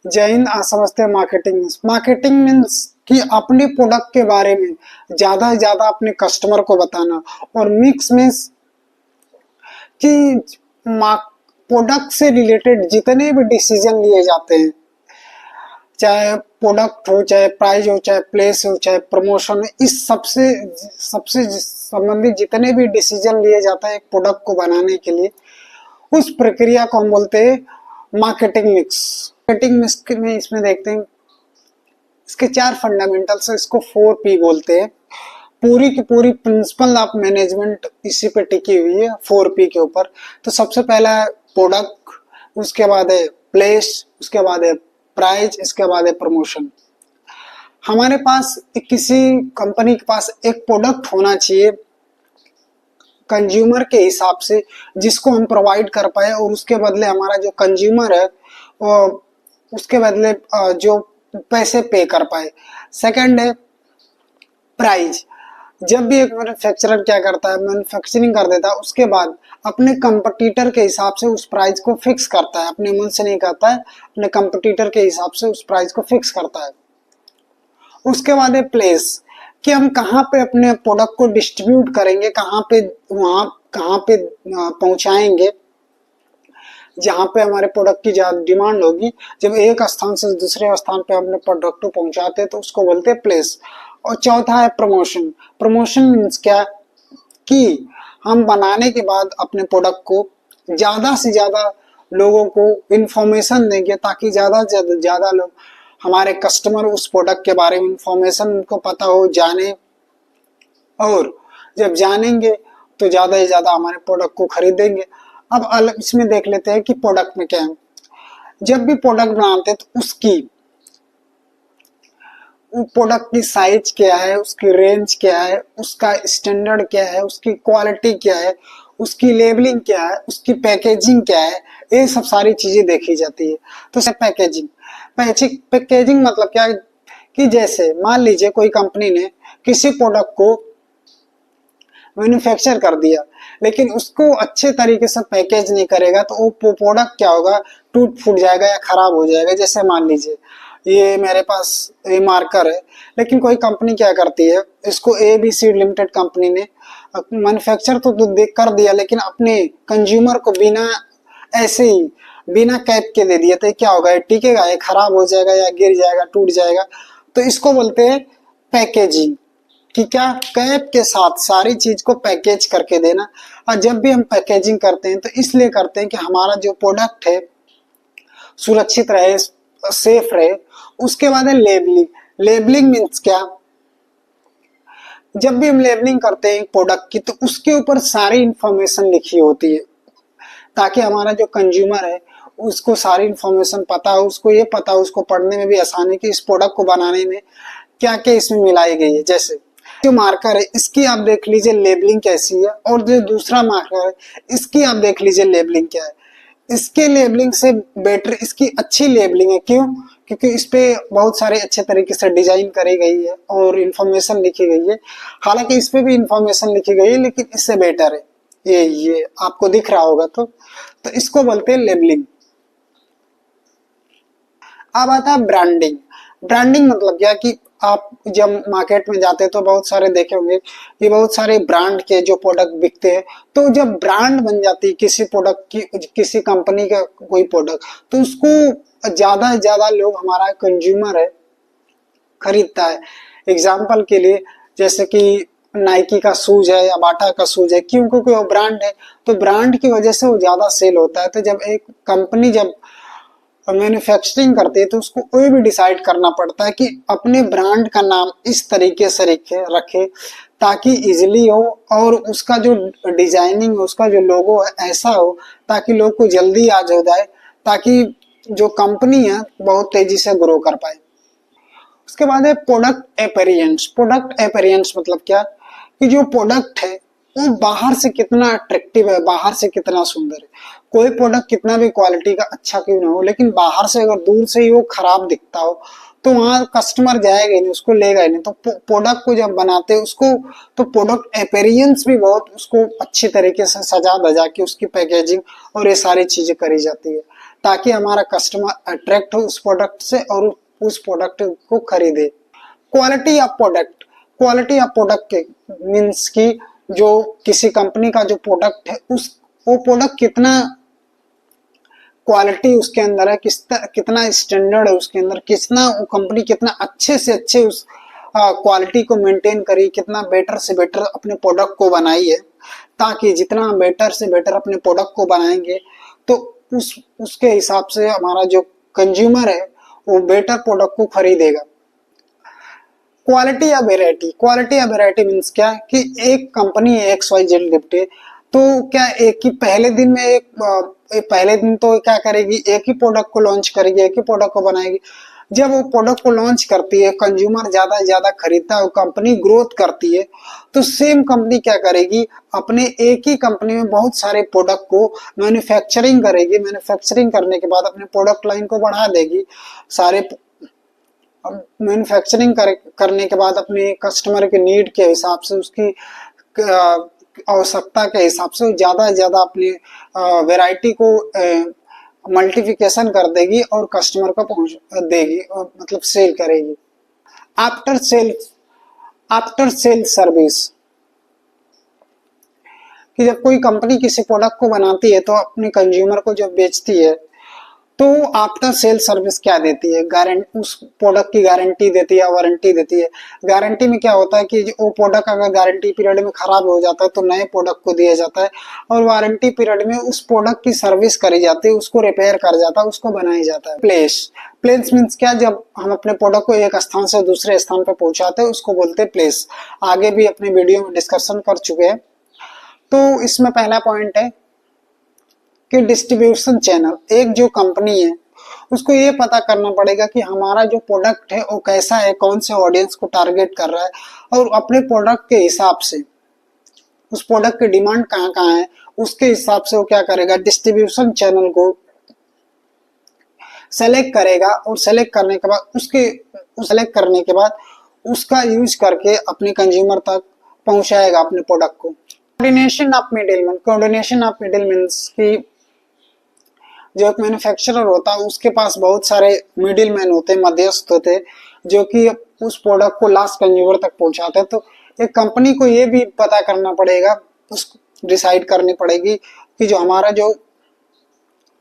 जय हिंद। आज समझते हैं मार्केटिंग। मार्केटिंग मीन्स कि अपने प्रोडक्ट के बारे में ज्यादा से ज्यादा अपने कस्टमर को बताना। और मिक्स मीन्स कि प्रोडक्ट से रिलेटेड जितने भी डिसीजन लिए जाते हैं, चाहे प्रोडक्ट हो, चाहे प्राइस हो, चाहे प्लेस हो, चाहे प्रमोशन हो, इस सबसे सबसे संबंधित जितने भी डिसीजन लिए जाते हैं एक प्रोडक्ट को बनाने के लिए, उस प्रक्रिया को हम बोलते हैं मार्केटिंग मिक्स। मार्केटिंग मिक्स में इसमें देखते हैं इसके 4 फंडामेंटल्स है। इसको 4P बोलते हैं। पूरी की पूरी प्रिंसिपल ऑफ मैनेजमेंट इसी पे टिकी हुई है 4P के ऊपर। तो सबसे पहला है प्रोडक्ट, उसके बाद है प्लेस, उसके बाद है प्राइस, इसके बाद है प्रमोशन। हमारे पास किसी कंपनी के पास एक प्रोडक्ट होना चाहिए कंज्यूमर के हिसाब से, जिसको हम प्रोवाइड कर पाए और उसके बदले हमारा जो कंज्यूमर है वो उसके बदले जो पैसे पे कर पाए। सेकंड है प्राइस। जब भी एक मैन्युफैक्चरर क्या करता है, मैन्युफैक्चरिंग कर देता है, उसके बाद अपने कंपटीटर के हिसाब से उस प्राइस को फिक्स करता है। अपने मन से नहीं करता है, अपने कंपटीटर के हिसाब से उस प्राइस को फिक्स करता है। उसके बाद है प्लेस, कि हम कहाँ पे अपने प्रोडक्ट को डिस्ट्रीब्यूट करेंगे, कहाँ पे पहुंचाएंगे, जहाँ पे हमारे प्रोडक्ट की ज्यादा डिमांड होगी। जब एक स्थान से दूसरे स्थान पे अपने प्रोडक्ट को पहुंचाते हैं तो उसको बोलते हैं प्लेस। और चौथा है प्रमोशन। प्रमोशन मीन्स क्या, कि हम बनाने के बाद अपने प्रोडक्ट को ज्यादा से ज्यादा लोगों को इंफॉर्मेशन देंगे, ताकि ज्यादा से ज्यादा लोग, हमारे कस्टमर, उस प्रोडक्ट के बारे में इंफॉर्मेशन उनको पता हो, जाने। और जब जानेंगे तो ज्यादा से ज्यादा हमारे प्रोडक्ट को खरीदेंगे। अब अलग इसमें देख लेते हैं कि प्रोडक्ट में क्या है। जब भी प्रोडक्ट बनाते हैं तो उसकी प्रोडक्ट की साइज क्या है, उसकी रेंज क्या है, उसका स्टैंडर्ड क्या है, उसकी क्वालिटी क्या है, उसकी लेबलिंग क्या है, उसकी पैकेजिंग क्या है, ये सब सारी चीजें देखी जाती है। तो पैकेजिंग पैकेजिंग मतलब क्या है, कि जैसे मान लीजिए कोई कंपनी ने किसी प्रोडक्ट को मैन्युफैक्चर कर दिया, लेकिन उसको अच्छे तरीके से पैकेज नहीं करेगा तो वो प्रोडक्ट क्या होगा, टूट फूट जाएगा या खराब हो जाएगा। जैसे मान लीजिए ये मेरे पास ये मार्कर है, लेकिन कोई कंपनी क्या करती है, इसको ABC लिमिटेड कंपनी ने मैन्युफैक्चर तो देख कर दिया, लेकिन अपने कंज्यूमर को बिना ऐसे ही बिना कैप के दे दिया, तो क्या होगा, ये टिकेगा, ये खराब हो जाएगा या गिर जाएगा, टूट जाएगा। तो इसको बोलते हैं पैकेजिंग, कि क्या, कैप के साथ सारी चीज को पैकेज करके देना। और जब भी हम पैकेजिंग करते हैं तो इसलिए करते हैं कि हमारा जो प्रोडक्ट है सुरक्षित रहे, सेफ रहे। उसके बाद है लेबलिंग। लेबलिंग मीन्स क्या, जब भी हम लेबलिंग करते हैं प्रोडक्ट की तो उसके ऊपर सारी इंफॉर्मेशन लिखी होती है, ताकि हमारा जो कंज्यूमर है उसको सारी इंफॉर्मेशन पता हो, उसको ये पता हो, उसको पढ़ने में भी आसानी कि इस प्रोडक्ट को बनाने में क्या क्या इसमें मिलाई गई है। जैसे जो मार्कर है इसकी आप देख लीजिए लेबलिंग कैसी है, और जो दूसरा मार्कर है इसकी आप देख लीजिए लेबलिंग क्या है। इसके लेबलिंग से बेटर इसकी अच्छी लेबलिंग है। क्यों? क्योंकि इस पे बहुत सारे अच्छे तरीके से डिजाइन करी गई है और इंफॉर्मेशन लिखी गई है। हालांकि इस पे भी इंफॉर्मेशन लिखी गई है, लेकिन इससे बेटर है। ये आपको दिख रहा होगा तो इसको बोलते हैं लेबलिंग। अब आता है ब्रांडिंग। ब्रांडिंग मतलब क्या, कि आप जब मार्केट में जाते हैं तो बहुत सारे देखे होंगे कि बहुत सारे ब्रांड के जो प्रोडक्ट बिकते हैं। तो जब ब्रांड बन जाती है किसी प्रोडक्ट की, किसी कंपनी का कोई प्रोडक्ट, तो उसको ज्यादा से ज्यादा लोग, हमारा कंज्यूमर है, खरीदता है। एग्जाम्पल के लिए जैसे कि नाइकी का शूज है या बाटा का शूज है, क्यों? क्योंकि वो ब्रांड है, तो ब्रांड की वजह से वो ज्यादा सेल होता है। तो जब एक कंपनी जब मैन्युफैक्चरिंग करते हैं तो उसको कोई भी डिसाइड करना पड़ता है कि अपने ब्रांड का नाम इस तरीके से रखे ताकि इजीली हो, और उसका जो डिजाइनिंग, उसका जो लोगो है ऐसा हो ताकि लोग को जल्दी याद हो जाए, ताकि जो कंपनी है बहुत तेजी से ग्रो कर पाए। उसके बाद है प्रोडक्ट अपीयरेंस। प्रोडक्ट अपीयरेंस मतलब क्या, कि जो प्रोडक्ट है वो बाहर से कितना अट्रैक्टिव है, बाहर से कितना सुंदर है। कोई प्रोडक्ट कितना भी क्वालिटी का अच्छा क्यों ना हो, लेकिन बाहर से अगर दूर से ही वो खराब दिखता हो तो वहां कस्टमर जाएगा ही नहीं, उसको लेगा ही नहीं। तो प्रोडक्ट को जब बनाते हैं उसको, तो प्रोडक्ट अपीयरेंस भी बहुत उसको अच्छी तरीके से सजा धजा के उसकी पैकेजिंग और ये सारी चीजें करी जाती है, ताकि हमारा कस्टमर अट्रैक्ट हो उस प्रोडक्ट से और उस प्रोडक्ट को खरीदे। Quality of product, quality of product means कि जो किसी कंपनी का जो प्रोडक्ट है उस वो प्रोडक्ट कितना क्वालिटी उसके अंदर है, कितना स्टैंडर्ड है उसके अंदर, कितना वो कंपनी कितना अच्छे से अच्छे उस क्वालिटी को मेंटेन करी, कितना बेटर से बेटर अपने प्रोडक्ट को बनाई है, ताकि जितना बेटर से बेटर अपने प्रोडक्ट को बनाएंगे तो उसके हिसाब से हमारा जो कंज्यूमर है वो बेटर प्रोडक्ट को खरीदेगा। क्वालिटी या वेराइटी, क्वालिटी या वेराइटी मीन्स क्या कि एक कंपनी है XYZ लिमिटेड, तो क्या एक ही पहले दिन में पहले दिन तो क्या करेगी, एक ही प्रोडक्ट को लॉन्च करेगी, एक ही प्रोडक्ट को बनाएगी। जब वो प्रोडक्ट को लॉन्च करती है, कंज्यूमर ज्यादा से ज्यादा खरीदता है, कंपनी ग्रोथ करती है, तो सेम कंपनी क्या करेगी, अपने एक ही कंपनी में बहुत सारे प्रोडक्ट को मैन्युफैक्चरिंग करेगी। मैन्युफैक्चरिंग करने के बाद अपने प्रोडक्ट लाइन को बढ़ा देगी। सारे मैन्युफैक्चरिंग करने के बाद अपने कस्टमर के नीड के हिसाब से, उसकी आवश्यकता के हिसाब से ज्यादा से ज्यादा अपनी वैरायटी को मल्टीप्लिकेशन कर देगी और कस्टमर को पहुंच देगी, मतलब सेल करेगी। आफ्टर सेल सर्विस, कि जब कोई कंपनी किसी प्रोडक्ट को बनाती है तो अपने कंज्यूमर को जब बेचती है तो आफ्टर सेल सर्विस क्या देती है, गारंटी, उस प्रोडक्ट की गारंटी देती है, वारंटी देती है। गारंटी में क्या होता है कि वो प्रोडक्ट अगर गारंटी पीरियड में खराब हो जाता है तो नए प्रोडक्ट को दिया जाता है, और वारंटी पीरियड में उस प्रोडक्ट की सर्विस करी जाती है, उसको रिपेयर कर जाता है, उसको बनाया जाता है। प्लेस मीन्स क्या, जब हम अपने प्रोडक्ट को एक स्थान से दूसरे स्थान पर पहुंचाते हैं उसको बोलते हैं प्लेस। आगे भी अपने वीडियो में डिस्कशन कर चुके हैं। तो इसमें पहला पॉइंट है कि डिस्ट्रीब्यूशन चैनल, एक जो कंपनी है उसको ये पता करना पड़ेगा कि हमारा जो प्रोडक्ट है वो कैसा है, कौन से ऑडियंस को टारगेट कर रहा है, और अपने प्रोडक्ट के हिसाब से उस प्रोडक्ट की डिमांड कहाँ कहाँ है, उसके हिसाब से वो क्या करेगा, डिस्ट्रीब्यूशन चैनल को सेलेक्ट करेगा, और सेलेक्ट करने के बाद उसका यूज करके अपने कंज्यूमर तक पहुंचाएगा अपने प्रोडक्ट को। Coordination of middleman, coordination of middleman की जो एक मैन्युफैक्चरर होता है उसके पास बहुत सारे मिडिलमैन होते हैं, मध्यस्थ होते हैं, जो कि उस प्रोडक्ट को लास्ट कंज्यूमर तक पहुंचाते हैं। तो एक कंपनी को ये भी पता करना पड़ेगा, उसको डिसाइड करनी पड़ेगी कि जो हमारा जो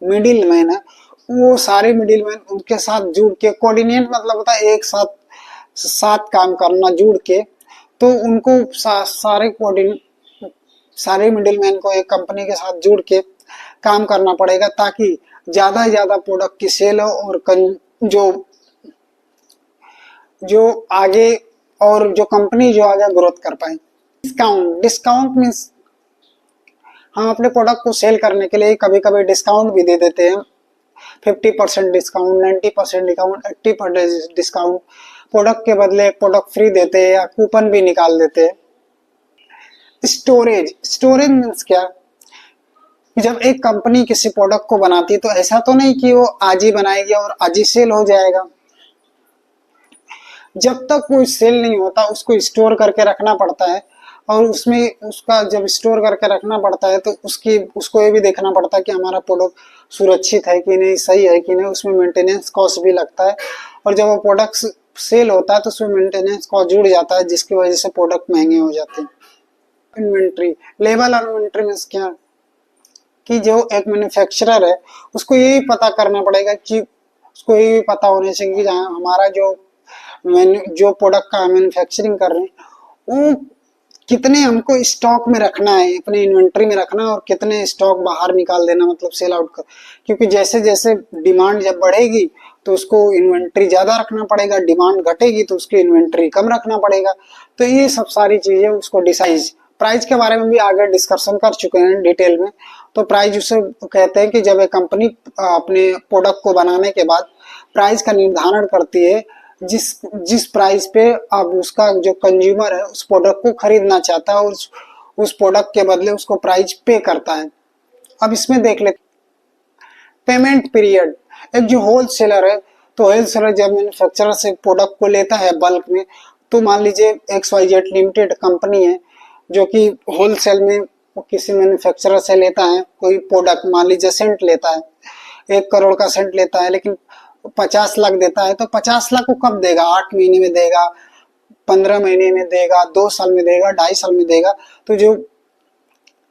मिडिलमैन है वो सारे मिडिलमैन उनके साथ जुड़ के, कोऑर्डिनेट मतलब होता है एक साथ काम करना, जुड़ के, तो उनको सारे मिडिलमैन को एक कंपनी के साथ जुड़ के काम करना पड़ेगा, ताकि ज्यादा से ज्यादा प्रोडक्ट की सेल हो और जो आगे और जो कंपनी जो आगे ग्रोथ कर पाए। डिस्काउंट मीन्स हम अपने प्रोडक्ट को सेल करने के लिए कभी कभी डिस्काउंट भी दे देते हैं। 50% डिस्काउंट, 90% डिस्काउंट, 80% डिस्काउंट, प्रोडक्ट के बदले एक प्रोडक्ट फ्री देते हैं या कूपन भी निकाल देते हैं। स्टोरेज मीन्स क्या, जब एक कंपनी किसी प्रोडक्ट को बनाती है तो ऐसा तो नहीं कि वो आज ही बनाएगी और आज ही सेल हो जाएगा। जब तक कोई सेल नहीं होता उसको स्टोर करके रखना पड़ता है, और उसमें उसका जब स्टोर करके रखना पड़ता है तो उसको ये भी देखना पड़ता है कि हमारा प्रोडक्ट सुरक्षित है कि नहीं, सही है कि नहीं, उसमें मेंटेनेंस कॉस्ट भी लगता है, और जब वो प्रोडक्ट सेल होता है तो उसमें मेंटेनेंस कॉस्ट जुड़ जाता है, जिसकी वजह से प्रोडक्ट महंगे हो जाते हैं। Inventory, level of inventory means क्या कि जो एक मैन्युफैक्चरर है उसको ये पता करना पड़ेगा कि उसको ये पता होने चाहिए कि जहाँ हमारा जो प्रोडक्ट का मैन्युफैक्चरिंग कर रहे हैं वो कितने हमको स्टॉक में रखना है, अपने इन्वेंट्री में रखना है, और कितने स्टॉक बाहर निकाल देना, मतलब सेल आउट कर। क्योंकि जैसे जैसे डिमांड जब बढ़ेगी तो उसको इन्वेंट्री ज्यादा रखना पड़ेगा, डिमांड घटेगी तो उसकी इन्वेंट्री कम रखना पड़ेगा। तो ये सब सारी चीजें उसको डिसाइड। प्राइस के बारे में भी आगे डिस्कशन कर चुके हैं डिटेल में। तो प्राइस उसे कहते हैं कि जब एक कंपनी अपने प्रोडक्ट को बनाने के बाद प्राइस का निर्धारण करती है, जिस प्राइस पे अब उसका जो कंज्यूमर है उस प्रोडक्ट को खरीदना चाहता है और उस प्रोडक्ट के बदले उसको प्राइस पे करता है। अब इसमें देख ले पेमेंट पीरियड। एक जो होलसेलर है, तो होलसेलर जब मैन्युफैक्चरर से प्रोडक्ट को लेता है बल्क में, तो मान लीजिए XYZ लिमिटेड कंपनी है जो कि होलसेल में किसी मैन्युफैक्चरर से लेता है कोई प्रोडक्ट, मान लीजिए सेंट लेता है 1 करोड़ का सेंट लेता है लेकिन 50 लाख देता है, तो 50 लाख को कब देगा? 8 महीने में देगा, 15 महीने में देगा, 2 साल में देगा, 2.5 साल में देगा। तो जो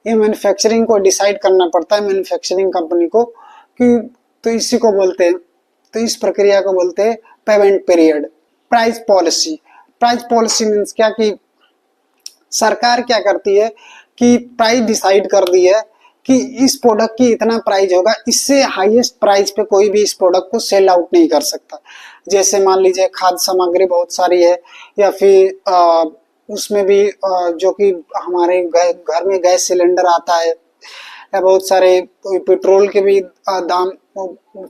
ये मैन्युफैक्चरिंग को डिसाइड करना पड़ता है मैन्युफैक्चरिंग कंपनी को कि, तो इसी को बोलते हैं, तो इस प्रक्रिया को बोलते हैं payment period. Price policy, price policy means क्या कि सरकार क्या करती है कि प्राइस डिसाइड कर दी है कि इस प्रोडक्ट की इतना प्राइस होगा, इससे हाईएस्ट प्राइस पे कोई भी इस प्रोडक्ट को सेल आउट नहीं कर सकता। जैसे मान लीजिए खाद्य सामग्री बहुत सारी है, या फिर उसमें भी जो कि हमारे घर में गैस सिलेंडर आता है, या बहुत सारे पेट्रोल के भी दाम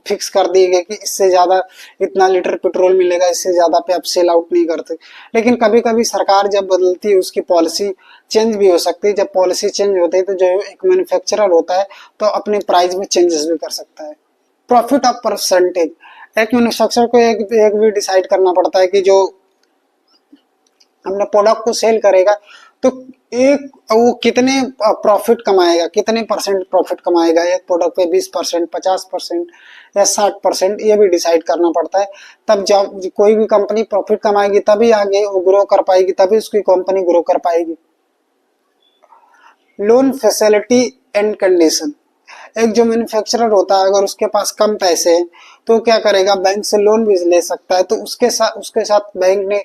फिक्स कर दिए गए कि इससे ज्यादा इतना लीटर पेट्रोल मिलेगा, इससे ज्यादा पे आप सेल आउट नहीं करते। लेकिन कभी कभी सरकार जब बदलती है उसकी पॉलिसी चेंज भी हो सकती है। जब पॉलिसी चेंज होती है तो जो एक मैन्युफैक्चरर होता है तो अपने प्राइस में चेंजेस भी कर सकता है। प्रॉफिट ऑफ परसेंटेज, एक मैन्युफैक्चरर को एक भी डिसाइड करना पड़ता है कि जो अपने प्रोडक्ट को सेल करेगा तो एक वो कितने प्रॉफिट कमाएगा, कितने परसेंट प्रॉफिट कमाएगा, एक प्रोडक्ट पे 20%, 50% या 60%, ये भी डिसाइड करना पड़ता है। तब जब कोई भी कंपनी प्रॉफिट कमाएगी तभी आगे वो ग्रो कर पाएगी, तभी उसकी कंपनी ग्रो कर पाएगी। लोन फैसिलिटी एंड कंडीशन, एक जो मैन्युफैक्चरर होता है अगर उसके पास कम पैसे हैं तो क्या करेगा, बैंक से लोन भी ले सकता है। तो उसके साथ बैंक ने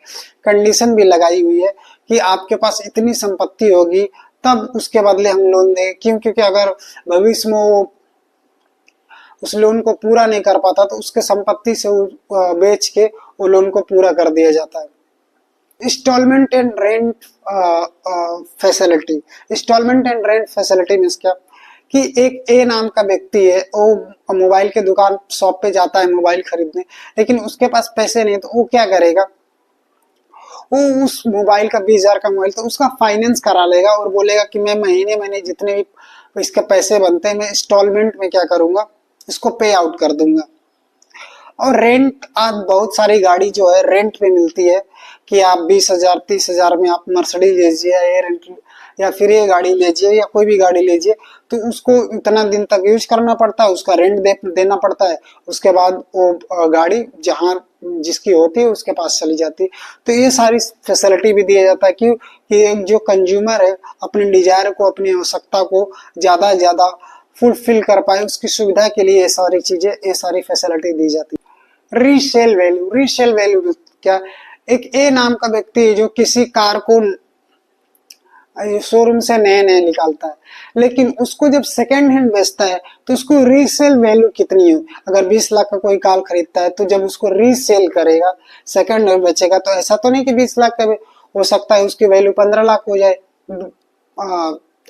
कंडीशन भी लगाई हुई है कि आपके पास इतनी संपत्ति होगी तब उसके बदले हम लोन देंगे। क्यों? क्योंकि अगर भविष्य में वो उस लोन को पूरा नहीं कर पाता तो उसके संपत्ति से बेच के वो लोन को पूरा कर दिया जाता है। Instalment and rent facility, instalment and rent facility means क्या कि एक ए नाम का व्यक्ति है, वो मोबाइल के दुकान शॉप पे जाता है मोबाइल खरीदने, लेकिन उसके पास पैसे नहीं, तो वो क्या करेगा, वो उस मोबाइल का 20,000 का मोबाइल तो उसका फाइनेंस करा लेगा और बोलेगा कि मैं महीने महीने जितने भी इसके पैसे बनते हैं मैं इंस्टॉलमेंट में क्या करूंगा, इसको पे आउट कर दूंगा। और रेंट, आज बहुत सारी गाड़ी जो है रेंट पे मिलती है कि आप 20,000 30,000 में आप मर्सिडीज लीजिए, ये रेंट या फिर ये गाड़ी लीजिए या कोई भी गाड़ी लीजिए, तो उसको इतना दिन तक यूज करना पड़ता है, उसका रेंट देना पड़ता है। उसके बाद वो गाड़ी जहाँ जिसकी होती है उसके पास चली जाती है। तो ये सारी फैसिलिटी भी दिया जाता है कि एक जो कंज्यूमर है अपने डिजायर को, अपनी आवश्यकता को ज्यादा से ज्यादा फुलफिल कर पाए, उसकी सुविधा के लिए ये सारी चीजें, ये सारी फैसिलिटी दी जाती है। रीसेल वैल्यू, रीसेल वैल्यू क्या, एक ए नाम का व्यक्ति है जो किसी कार को शोरूम से नए नए निकालता है, लेकिन उसको जब सेकेंड हैंड बेचता है तो उसको रीसेल वैल्यू कितनी है। अगर 20 लाख का कोई कार खरीदता है तो जब उसको रीसेल करेगा, सेकेंड हैंड बेचेगा, तो ऐसा तो नहीं कि 20 लाख का हो सकता है उसकी वैल्यू 15 लाख हो जाए,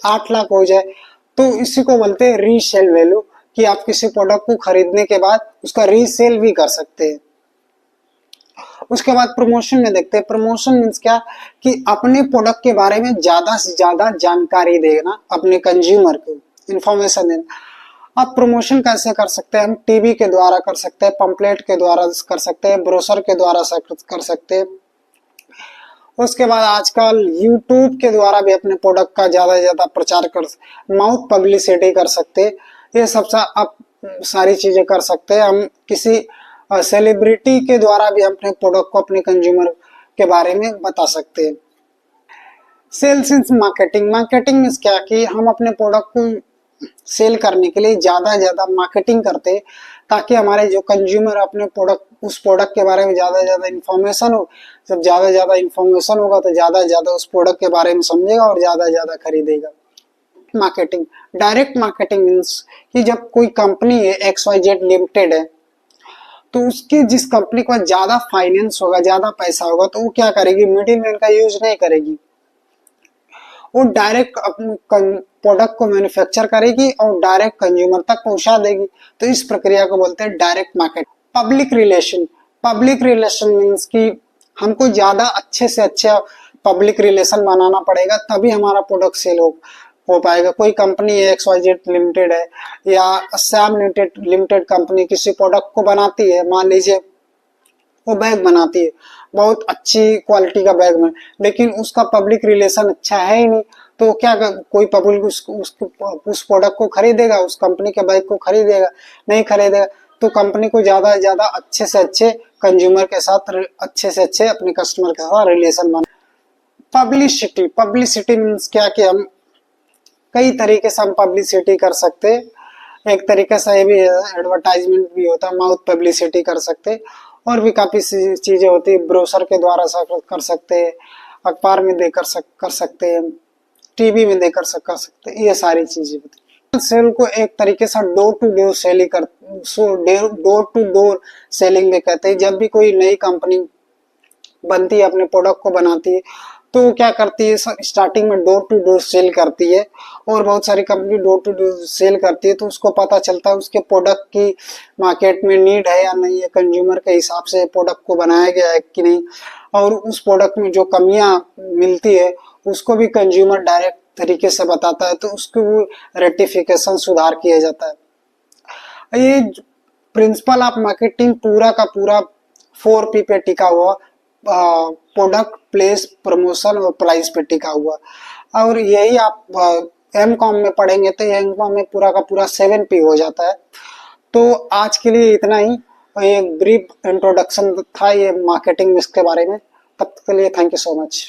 8 लाख हो जाए। तो इसी को बोलते हैं रीसेल वैल्यू, कि आप किसी प्रोडक्ट को खरीदने के बाद उसका रीसेल भी कर सकते हैं। उसके बाद प्रमोशन में देखते हैं। प्रमोशन मीन्स क्या कि अपने प्रोडक्ट के बारे में ज्यादा से ज्यादा जानकारी देना, अपने कंज्यूमर को इंफॉर्मेशन देना। अब प्रमोशन कैसे कर सकते हैं हम? टीवी के द्वारा कर सकते हैं, पंपलेट के द्वारा कर सकते हैं, ब्रोशर के द्वारा कर सकते हैं। उसके बाद आजकल यूट्यूब के द्वारा भी अपने प्रोडक्ट का ज्यादा से ज्यादा प्रचार कर, माउथ पब्लिसिटी कर सकते हैं। ये सब आप सारी चीजें कर सकते हैं। हम किसी सेलिब्रिटी के द्वारा भी अपने प्रोडक्ट को अपने कंज्यूमर के बारे में बता सकते हैं। Sales in marketing, marketing means क्या कि हम अपने प्रोडक्ट को सेल करने के लिए ज्यादा ज्यादा मार्केटिंग करते हैं, ताकि हमारे जो कंज्यूमर अपने प्रोडक्ट, उस प्रोडक्ट के बारे में ज्यादा ज्यादा इंफॉर्मेशन हो। जब ज्यादा ज्यादा इंफॉर्मेशन होगा तो ज्यादा ज्यादा उस प्रोडक्ट के बारे में समझेगा और ज्यादा ज्यादा खरीदेगा। मार्केटिंग, डायरेक्ट मार्केटिंग मीन्स कि जब कोई कंपनी है XYZ लिमिटेड है, तो उसकी जिस कंपनी को ज्यादा फाइनेंस होगा, ज्यादा पैसा होगा, तो वो क्या करेगी, मिडिल मैन का यूज नहीं करेगी, वो डायरेक्ट अपने प्रोडक्ट को मैन्युफैक्चर करेगी और डायरेक्ट कंज्यूमर तक पहुंचा देगी। तो इस प्रक्रिया को बोलते हैं direct market. Public relation, public relation means कि हमको ज्यादा अच्छे से अच्छा पब्लिक रिलेशन बनाना पड़ेगा, तभी हमारा प्रोडक्ट सेल हो पाएगा। कोई कंपनी XYZ लिमिटेड है या सैम लिमिटेड कंपनी किसी प्रोडक्ट को बनाती है, मान लीजिए वो बैग बनाती है, बहुत अच्छी क्वालिटी का बैग में, लेकिन उसका पब्लिक रिलेशन अच्छा है ही नहीं, तो क्या कोई पब्लिक उस प्रोडक्ट को खरीदेगा, उस कंपनी के बाइक को खरीदेगा? नहीं खरीदेगा। तो कंपनी को ज्यादा से ज्यादा अच्छे से अच्छे कंज्यूमर के साथ, अच्छे से अच्छे अपने कस्टमर के साथ रिलेशन बना। पब्लिसिटी, पब्लिसिटी मीन्स क्या कि हम कई तरीके से हम पब्लिसिटी कर सकते हैं। एक तरीके से ये भी एडवर्टाइजमेंट भी होता है, माउथ पब्लिसिटी कर सकते, और भी काफी चीजें होती है। ब्रोशर के द्वारा कर सकते हैं, अखबार में देकर कर सकते हैं, टीवी में देकर कर सकते हैं, ये सारी चीजें होती है। सेल को एक तरीके से डोर टू डोर सेलिंग कर, डोर टू डोर सेलिंग में कहते हैं। जब भी कोई नई कंपनी बनती है, अपने प्रोडक्ट को बनाती है, तो क्या करती है, स्टार्टिंग में डोर टू डोर सेल करती है। और बहुत सारी company door to door sale करती है, तो उसको पता चलता है उसके प्रोडक्ट की मार्केट में नीड है या नहीं है, कंज्यूमर के हिसाब से प्रोडक्ट को बनाया गया है कि नहीं, और उस प्रोडक्ट में जो कमियां मिलती है उसको भी कंज्यूमर डायरेक्ट तरीके से बताता है, तो उसको रेक्टिफिकेशन, सुधार किया जाता है। ये प्रिंसिपल ऑफ मार्केटिंग पूरा का पूरा 4P पे टिका हुआ, प्रोडक्ट, प्लेस, प्रमोशन और प्राइस पे टिका हुआ। और यही आप एमकॉम में पढ़ेंगे तो एमकॉम में पूरा का पूरा 7P हो जाता है। तो आज के लिए इतना ही, ये ब्रीफ इंट्रोडक्शन था ये मार्केटिंग मिक्स के बारे में। तब तक के लिए थैंक यू सो मच।